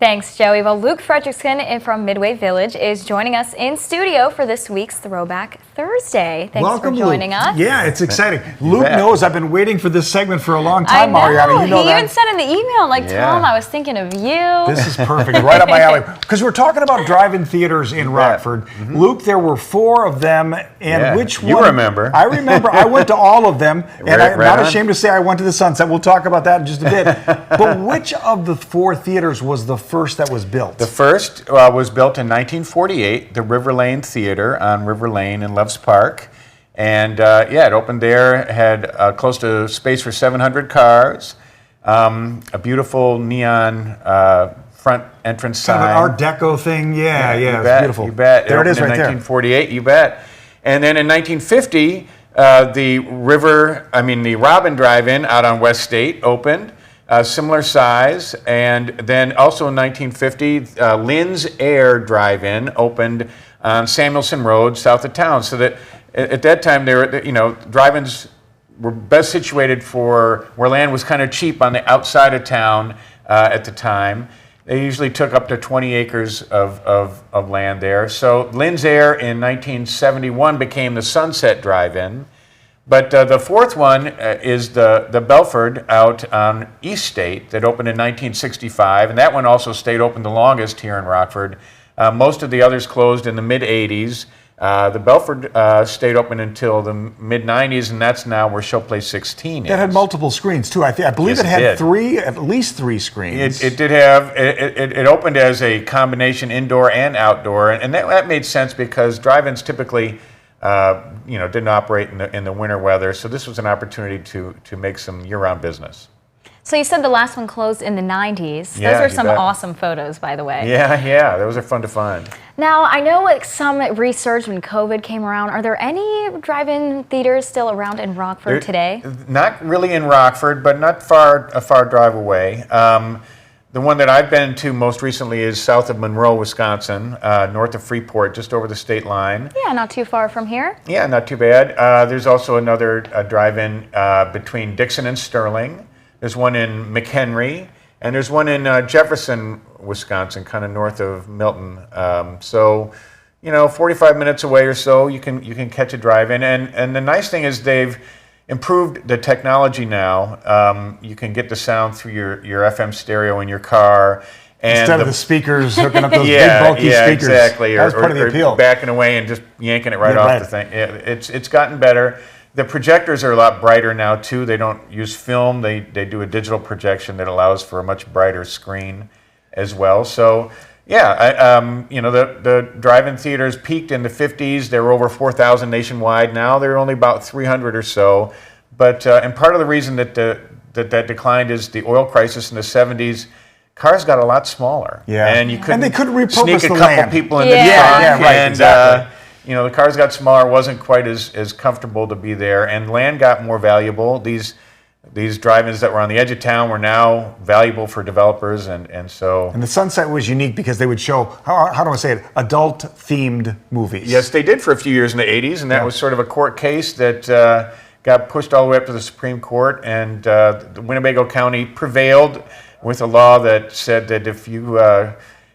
Thanks, Joey. Well, Luke Fredrickson from Midway Village is joining us in studio for this week's Throwback Thursday. Thanks Welcome, for joining Luke. us. Yeah, it's exciting. Luke knows I've been waiting for this segment for a long time, I know. Mariana. You know he that? even said in the email, Tom, I was thinking of you. This is perfect, right up my alley. Because we're talking about drive-in theaters in Rockford. Mm-hmm. Luke, there were 4 of them, and which one? You remember. I remember. I went to all of them, and I'm not ashamed to say I went to the Sunset. We'll talk about that in just a bit. But which of the 4 theaters was the first that was built? The first was built in 1948, the River Lane Theater on River Lane in Loves Park. And it opened there, had close to space for 700 cars, a beautiful neon front entrance sign. Kind of an Art Deco thing, it's beautiful. You bet. There it is right there. 1948, you bet. And then in 1950, the Robin Drive-In out on West State opened. Similar size, and then also in 1950, Lynn's Air Drive-In opened on Samuelson Road, south of town. So that at that time, drive-ins were best situated for where land was kind of cheap on the outside of town at the time. They usually took up to 20 acres of land there. So Lynn's Air in 1971 became the Sunset Drive-In. But the fourth one is the Belford out on East State that opened in 1965, and that one also stayed open the longest here in Rockford. Most of the others closed in the mid-'80s. The Belford stayed open until the mid-'90s, and that's now where Showplace 16 is. It had multiple screens, too. I believe it had at least three screens. It did have, it opened as a combination indoor and outdoor, and that made sense because drive-ins typically didn't operate in the winter weather, so this was an opportunity to make some year-round business. So you said the last one closed in the 90s. Those are some awesome photos, by the way. Yeah, those are fun to find. Now, I know some research when COVID came around. Are there any drive-in theaters still around in Rockford today? Not really in Rockford, but not a far drive away. The one that I've been to most recently is south of Monroe, Wisconsin, north of Freeport, just over the state line. Yeah, not too far from here. Yeah, not too bad. There's also another drive-in between Dixon and Sterling. There's one in McHenry, and there's one in Jefferson, Wisconsin, kind of north of Milton. 45 minutes away or so, you can catch a drive-in. And the nice thing is they've improved the technology now. You can get the sound through your FM stereo in your car. And instead of the speakers hooking up those big bulky speakers. Exactly. That was part of the appeal. Or backing away and just yanking it off the thing. Yeah, it's gotten better. The projectors are a lot brighter now too. They don't use film. They do a digital projection that allows for a much brighter screen as well. So the drive-in theaters peaked in the 50s. There were over 4,000 nationwide. Now there are only about 300 or so. But and part of the reason that declined is the oil crisis in the 70s. Cars got a lot smaller. Yeah, and they couldn't repurpose sneak a the couple land. people in the trunk. Yeah, right, and, exactly. The cars got smaller, wasn't quite as comfortable to be there, and land got more valuable. These drive-ins that were on the edge of town were now valuable for developers, and so... And the Sunset was unique because they would show, how do I say it, adult-themed movies. Yes, they did for a few years in the 80s, and that was sort of a court case that got pushed all the way up to the Supreme Court, and the Winnebago County prevailed with a law that said that if you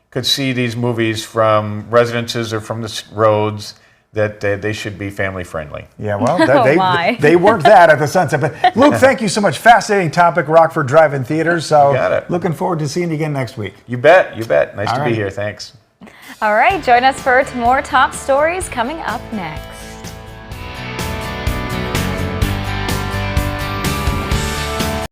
could see these movies from residences or from the roads, that they should be family-friendly. Yeah, well, they weren't that at the Sunset. But Luke, thank you so much. Fascinating topic, Rockford Drive-In Theaters. So you got it. Looking forward to seeing you again next week. You bet. Nice to be here. Thanks. All right, join us for more top stories coming up next.